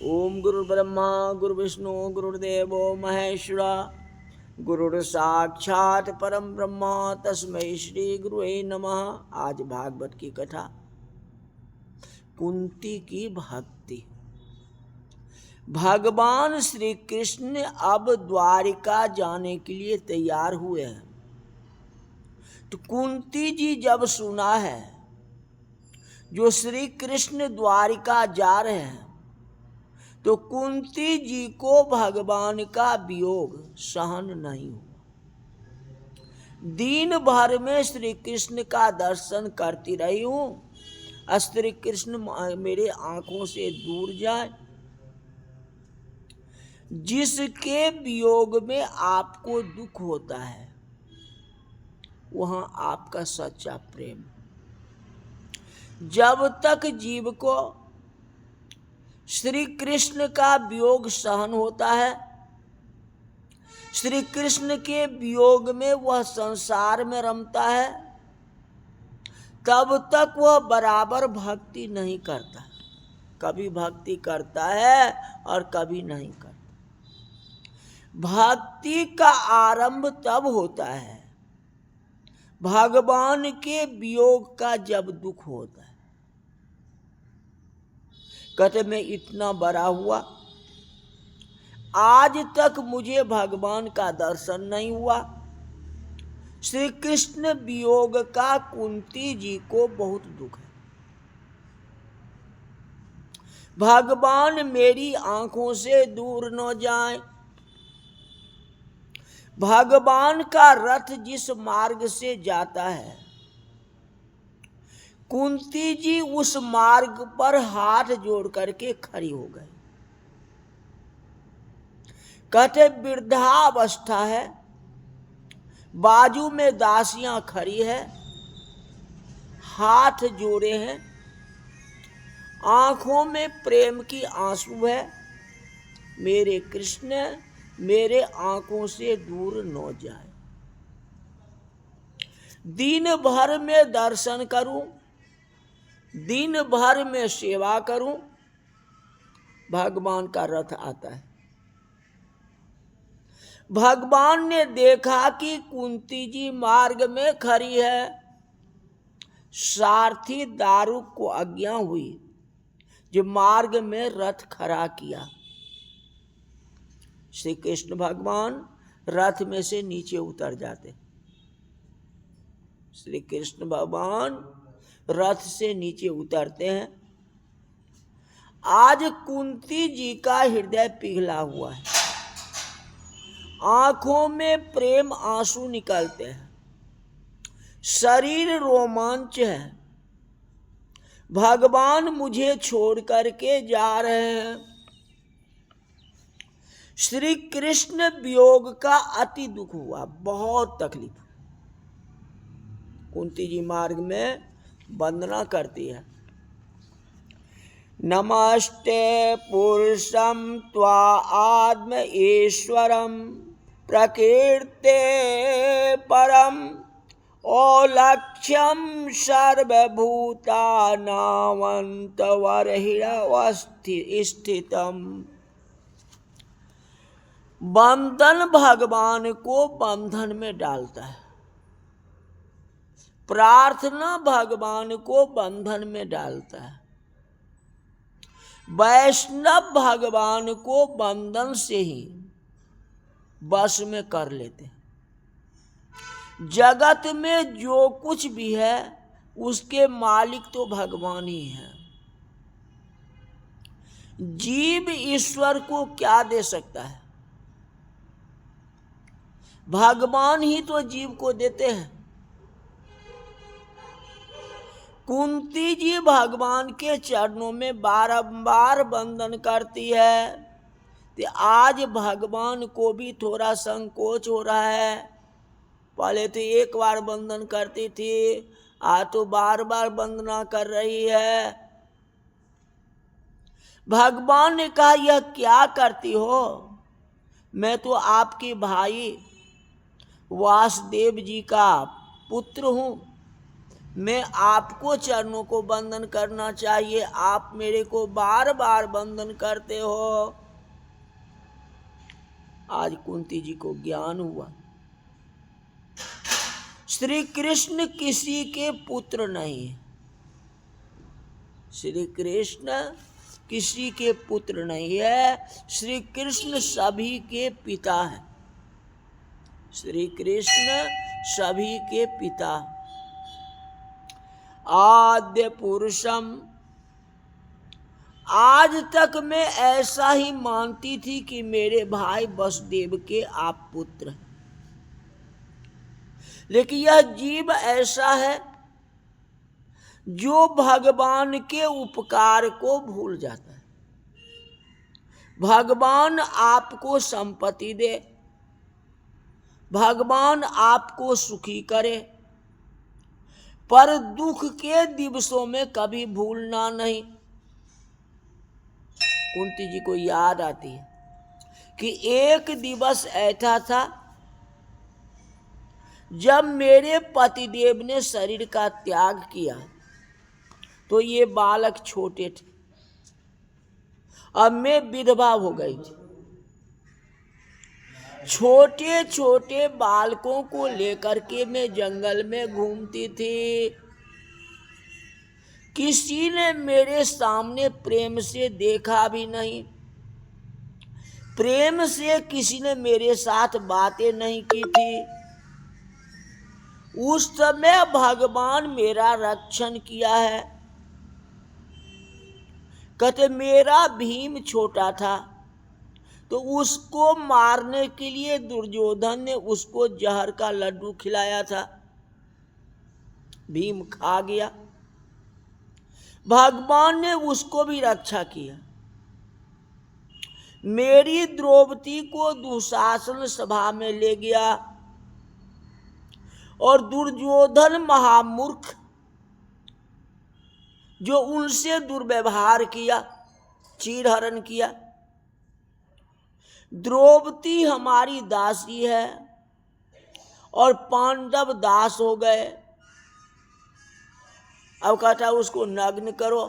ओम गुरुर्ब्रह्मा गुरुर्विष्णु गुरुर्देवो महेश्वरा गुरुर् साक्षात् परम ब्रह्म तस्मै श्री गुरुवे नमः। आज भागवत की कथा कुंती की भक्ति। भगवान श्री कृष्ण अब द्वारिका जाने के लिए तैयार हुए हैं। तो कुंती जी जब सुना है जो श्री कृष्ण द्वारिका जा रहे हैं तो कुंती जी को भगवान का वियोग सहन नहीं हुआ। दिन भर में श्री कृष्ण का दर्शन करती रही हूं, श्री कृष्ण मेरे आंखों से दूर जाए। जिसके वियोग में आपको दुख होता है वहां आपका सच्चा प्रेम। जब तक जीव को श्री कृष्ण का वियोग सहन होता है, श्री कृष्ण के वियोग में वह संसार में रमता है, तब तक वह बराबर भक्ति नहीं करता। कभी भक्ति करता है और कभी नहीं करता। भक्ति का आरंभ तब होता है भगवान के वियोग का जब दुख होता है। कहते मैं इतना बड़ा हुआ, आज तक मुझे भगवान का दर्शन नहीं हुआ। श्री कृष्ण वियोग का कुंती जी को बहुत दुख है। भगवान मेरी आंखों से दूर न जाए। भगवान का रथ जिस मार्ग से जाता है, कुंती जी उस मार्ग पर हाथ जोड़ करके खड़ी हो गई। कहते वृद्धावस्था है, बाजू में दासियां खड़ी है, हाथ जोड़े हैं, आंखों में प्रेम की आंसू है। मेरे कृष्ण मेरे आंखों से दूर न जाए। दिन भर में दर्शन करूं, दिन भर में सेवा करूं, भगवान का रथ आता है। भगवान ने देखा कि कुंती जी मार्ग में खड़ी है। सारथी दारुक को आज्ञा हुई जो मार्ग में रथ खड़ा किया। श्री कृष्ण भगवान रथ में से नीचे उतर जाते। श्री कृष्ण भगवान रथ से नीचे उतरते हैं। आज कुंती जी का हृदय पिघला हुआ है, आंखों में प्रेम आंसू निकलते हैं, शरीर रोमांच है। भगवान मुझे छोड़ करके जा रहे हैं। श्री कृष्ण वियोग का अति दुख हुआ, बहुत तकलीफ। कुंती जी मार्ग में वंदना करती है। नमस्ते पुरुषम त्वा आत्म ईश्वरम प्रकीर्ते परम औलक्ष्यम सर्वभूतानामन्तवर्हिणवस्थितम्। बंधन भगवान को बंधन में डालता है, प्रार्थना भगवान को बंधन में डालता है। वैष्णव भगवान को बंधन से ही बस में कर लेते हैं। जगत में जो कुछ भी है उसके मालिक तो भगवान ही है। जीव ईश्वर को क्या दे सकता है? भगवान ही तो जीव को देते हैं। कुंती जी भगवान के चरणों में बारंबार वंदन करती है। तो आज भगवान को भी थोड़ा संकोच हो रहा है। पहले तो एक बार वंदन करती थी, आज तो बार बार वंदना कर रही है। भगवान ने कहा यह क्या करती हो? मैं तो आपके भाई वासुदेव जी का पुत्र हूं, मैं आपको चरणों को वंदन करना चाहिए, आप मेरे को बार बार वंदन करते हो। आज कुंती जी को ज्ञान हुआ, श्री कृष्ण किसी के पुत्र नहीं है, श्री कृष्ण किसी के पुत्र नहीं है, श्री कृष्ण सभी के पिता है, श्री कृष्ण सभी के पिता। आद्य पुरुषम, आज तक मैं ऐसा ही मानती थी कि मेरे भाई वसुदेव के आप पुत्र हैं, लेकिन यह जीव ऐसा है जो भगवान के उपकार को भूल जाता है। भगवान आपको संपत्ति दे, भगवान आपको सुखी करे, पर दुख के दिवसों में कभी भूलना नहीं। कुंती जी को याद आती है कि एक दिवस ऐसा था जब मेरे पतिदेव ने शरीर का त्याग किया, तो ये बालक छोटे थे, अब मैं विधवा हो गई थी। छोटे छोटे बालकों को लेकर के मैं जंगल में घूमती थी। किसी ने मेरे सामने प्रेम से देखा भी नहीं, प्रेम से किसी ने मेरे साथ बातें नहीं की थी। उस समय भगवान मेरा रक्षण किया है। कहते मेरा भीम छोटा था, तो उसको मारने के लिए दुर्योधन ने उसको जहर का लड्डू खिलाया था, भीम खा गया, भगवान ने उसको भी रक्षा किया। मेरी द्रौपदी को दुशासन सभा में ले गया और दुर्योधन महामूर्ख जो उनसे दुर्व्यवहार किया, चीरहरण किया। द्रौपदी हमारी दासी है और पांडव दास हो गए। अब कहता उसको नग्न करो,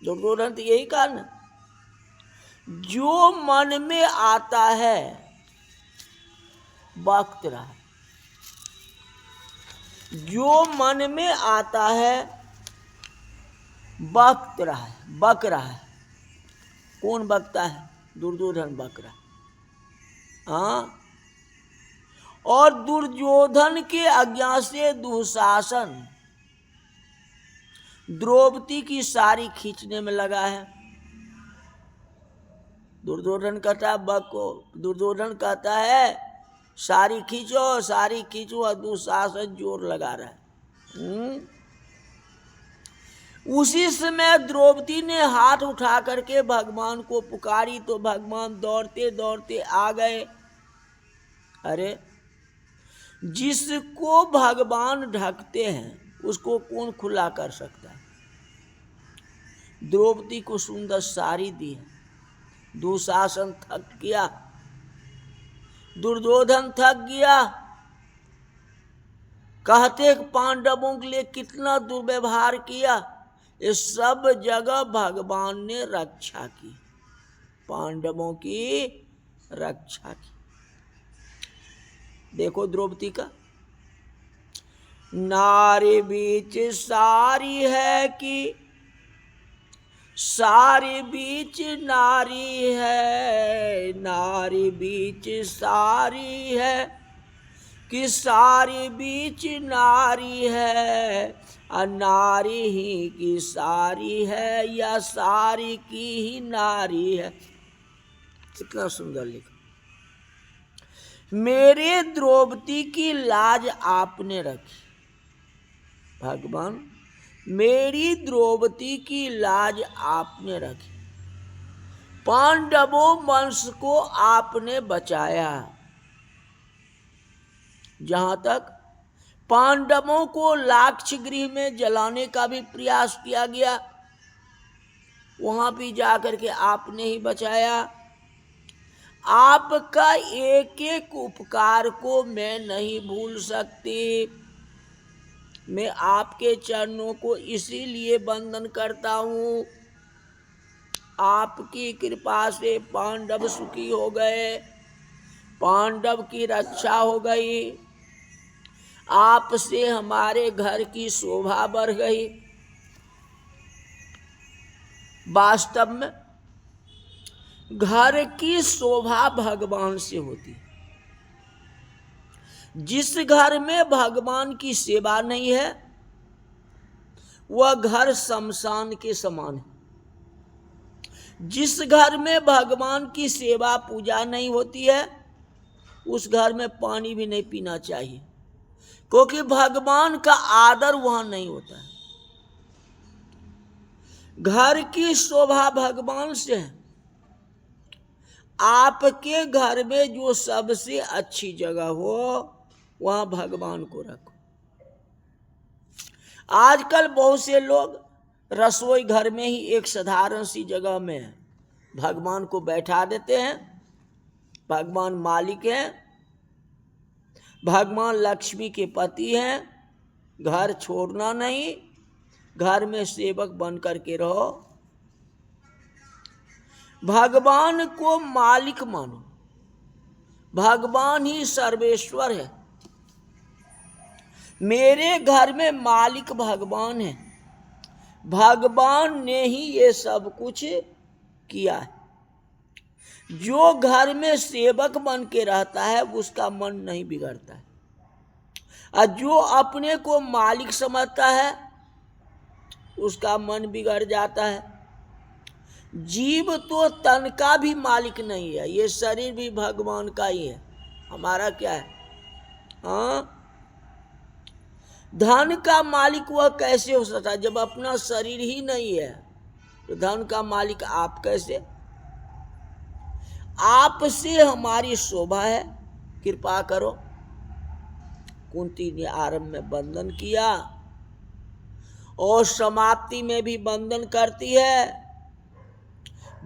दुर्योधन तो यही कहा ना, जो मन में आता है बकता रहा, जो मन में आता है बक रहा है। कौन बकता है? दुर्योधन बक रहा। हाँ, और दुर्योधन के आज्ञा से दुशासन द्रौपदी की सारी खींचने में लगा है। दुर्योधन कहता है बको, दुर्योधन कहता है सारी खींचो, और दुशासन जोर लगा रहा है। उसी समय द्रौपदी ने हाथ उठा करके भगवान को पुकारी, तो भगवान दौड़ते दौड़ते आ गए। अरे जिसको भगवान ढकते हैं उसको कौन खुला कर सकता है? द्रौपदी को सुंदर साड़ी दी है, दुशासन थक गया, दुर्योधन थक गया। कहते पांडवों के लिए कितना दुर्व्यवहार किया, इस सब जगह भगवान ने रक्षा की, पांडवों की रक्षा की। देखो द्रौपदी का, नारी बीच सारी है कि सारी बीच नारी है, नारी बीच सारी है कि सारी बीच नारी है, नारी ही की सारी है या सारी की ही नारी है। कितना सुंदर लिखा। मेरे द्रौपदी की लाज आपने रखी, भगवान मेरी द्रौपदी की लाज आपने रखी, पांडवों वंश को आपने बचाया। जहां तक पांडवों को लाक्षागृह गृह में जलाने का भी प्रयास किया गया, वहां भी जाकर के आपने ही बचाया। आपका एक एक उपकार को मैं नहीं भूल सकती। मैं आपके चरणों को इसीलिए वंदन करता हूँ, आपकी कृपा से पांडव सुखी हो गए, पांडव की रक्षा हो गई, आपसे हमारे घर की शोभा बढ़ गई। वास्तव में घर की शोभा भगवान से होती है। जिस घर में भगवान की सेवा नहीं है वह घर शमशान के समान है। जिस घर में भगवान की सेवा पूजा नहीं होती है उस घर में पानी भी नहीं पीना चाहिए, क्योंकि भगवान का आदर वहां नहीं होता है। घर की शोभा भगवान से है। आपके घर में जो सबसे अच्छी जगह हो वहां भगवान को रखो। आजकल बहुत से लोग रसोई घर में ही एक साधारण सी जगह में भगवान को बैठा देते हैं। भगवान मालिक हैं, भगवान लक्ष्मी के पति हैं, घर छोड़ना नहीं, घर में सेवक बन करके रहो। भगवान को मालिक मानो, भगवान ही सर्वेश्वर है। मेरे घर में मालिक भगवान है, भगवान ने ही ये सब कुछ किया है। जो घर में सेवक बन के रहता है उसका मन नहीं बिगड़ता है, और जो अपने को मालिक समझता है उसका मन बिगड़ जाता है। जीव तो तन का भी मालिक नहीं है, ये शरीर भी भगवान का ही है, हमारा क्या है? हाँ, धन का मालिक वह कैसे हो सकता है? जब अपना शरीर ही नहीं है तो धन का मालिक आप कैसे? आपसे हमारी शोभा है, कृपा करो। कुंती ने आरंभ में वंदन किया और समाप्ति में भी वंदन करती है।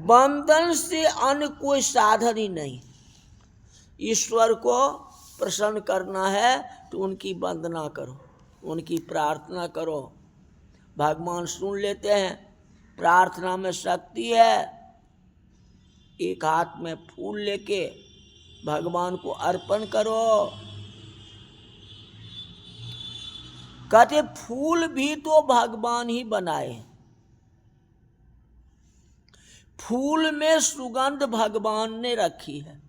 वंदन से अन्य कोई साधन ही नहीं। ईश्वर को प्रसन्न करना है तो उनकी वंदना करो, उनकी प्रार्थना करो, भगवान सुन लेते हैं। प्रार्थना में शक्ति है। एक हाथ में फूल लेके भगवान को अर्पण करो। कहते फूल भी तो भगवान ही बनाए, फूल में सुगंध भगवान ने रखी है।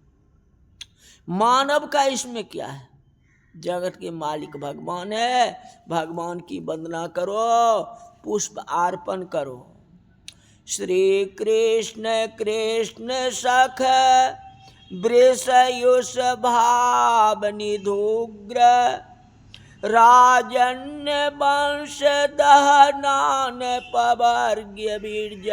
मानव का इसमें क्या है? जगत के मालिक भगवान है, भगवान की वंदना करो, पुष्प अर्पण करो। श्री कृष्ण कृष्ण सख वृषयुष भाव निधुग्र राजन्य वंश दहनान पवर्ग्य बीर्ज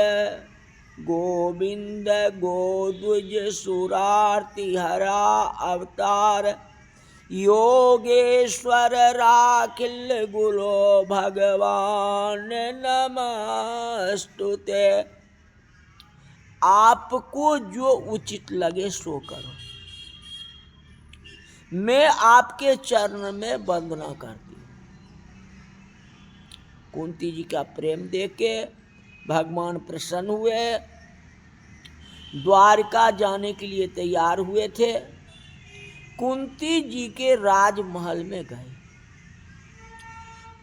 गोविंद गोद्विज सुरार्ति हरा अवतार योगेश्वर राखिल गुलो भगवान नमस्तुते। आपको जो उचित लगे सो करो। मैं आपके चरण में वंदना करती हूँ। कुंती जी का प्रेम देख के भगवान प्रसन्न हुए, द्वारका जाने के लिए तैयार हुए थे। कुंती जी के राजमहल में गए।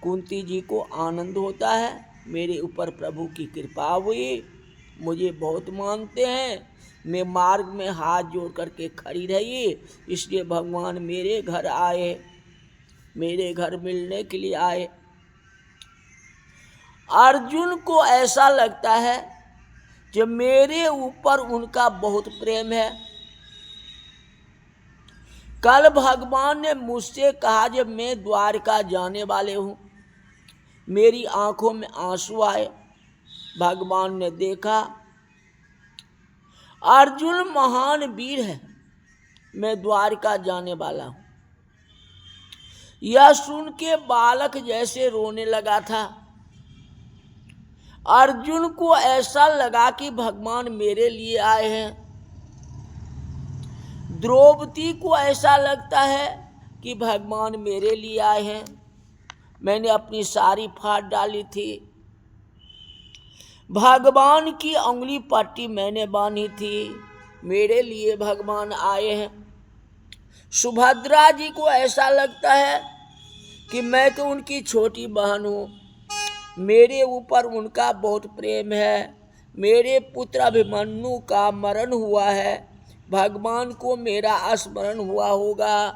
कुंती जी को आनंद होता है, मेरे ऊपर प्रभु की कृपा हुई, मुझे बहुत मानते हैं। मैं मार्ग में हाथ जोड़ करके खड़ी रही, इसलिए भगवान मेरे घर आए, मेरे घर मिलने के लिए आए। अर्जुन को ऐसा लगता है कि मेरे ऊपर उनका बहुत प्रेम है। कल भगवान ने मुझसे कहा जब मैं द्वारका जाने वाले हूँ, मेरी आंखों में आंसू आए। भगवान ने देखा अर्जुन महान वीर है, मैं द्वारका जाने वाला हूँ। यह सुन के बालक जैसे रोने लगा था। अर्जुन को ऐसा लगा कि भगवान मेरे लिए आए हैं। द्रौपदी को ऐसा लगता है कि भगवान मेरे लिए आए हैं। मैंने अपनी सारी फाड़ डाली थी, भगवान की उंगली पट्टी मैंने बांधी थी, मेरे लिए भगवान आए हैं। सुभद्रा जी को ऐसा लगता है कि मैं तो उनकी छोटी बहन हूँ, मेरे ऊपर उनका बहुत प्रेम है, मेरे पुत्र अभिमन्यु का मरण हुआ है, भगवान को मेरा स्मरण हुआ होगा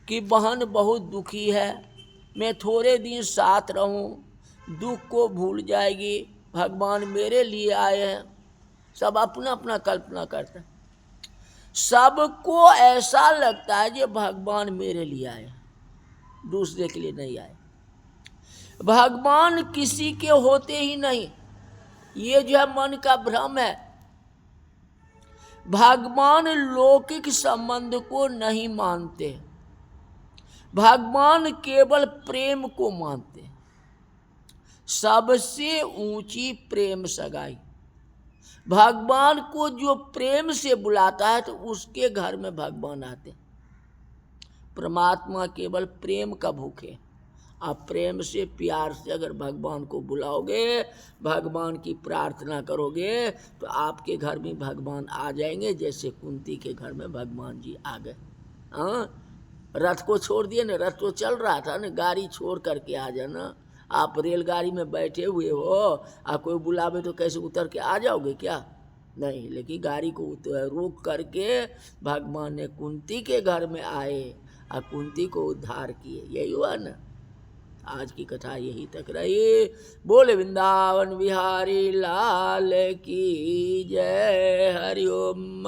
कि बहन बहुत दुखी है, मैं थोड़े दिन साथ रहूं, दुख को भूल जाएगी, भगवान मेरे लिए आए हैं। सब अपना अपना कल्पना करते हैं, सबको ऐसा लगता है कि भगवान मेरे लिए आए, दूसरे के लिए नहीं आए। भगवान किसी के होते ही नहीं, ये जो है मन का भ्रम है। भगवान लौकिक संबंध को नहीं मानते, भगवान केवल प्रेम को मानते हैं। सबसे ऊंची प्रेम सगाई, भगवान को जो प्रेम से बुलाता है तो उसके घर में भगवान आते हैं। परमात्मा केवल प्रेम का भूखे, आप प्रेम से प्यार से अगर भगवान को बुलाओगे, भगवान की प्रार्थना करोगे तो आपके घर में भगवान आ जाएंगे, जैसे कुंती के घर में भगवान जी आ गए। हाँ, रथ को छोड़ दिए ना, रथ तो चल रहा था ना, गाड़ी छोड़ करके आ जाना। आप रेलगाड़ी में बैठे हुए हो, आप कोई बुलावे तो कैसे उतर के आ जाओगे क्या? नहीं, लेकिन गाड़ी को रोक करके भगवान ने कुंती के घर में आए और कुंती को उद्धार किए। यही हुआ ना। आज की कथा यही तक रही। बोले वृंदावन बिहारी लाल की जय। हरि ओम।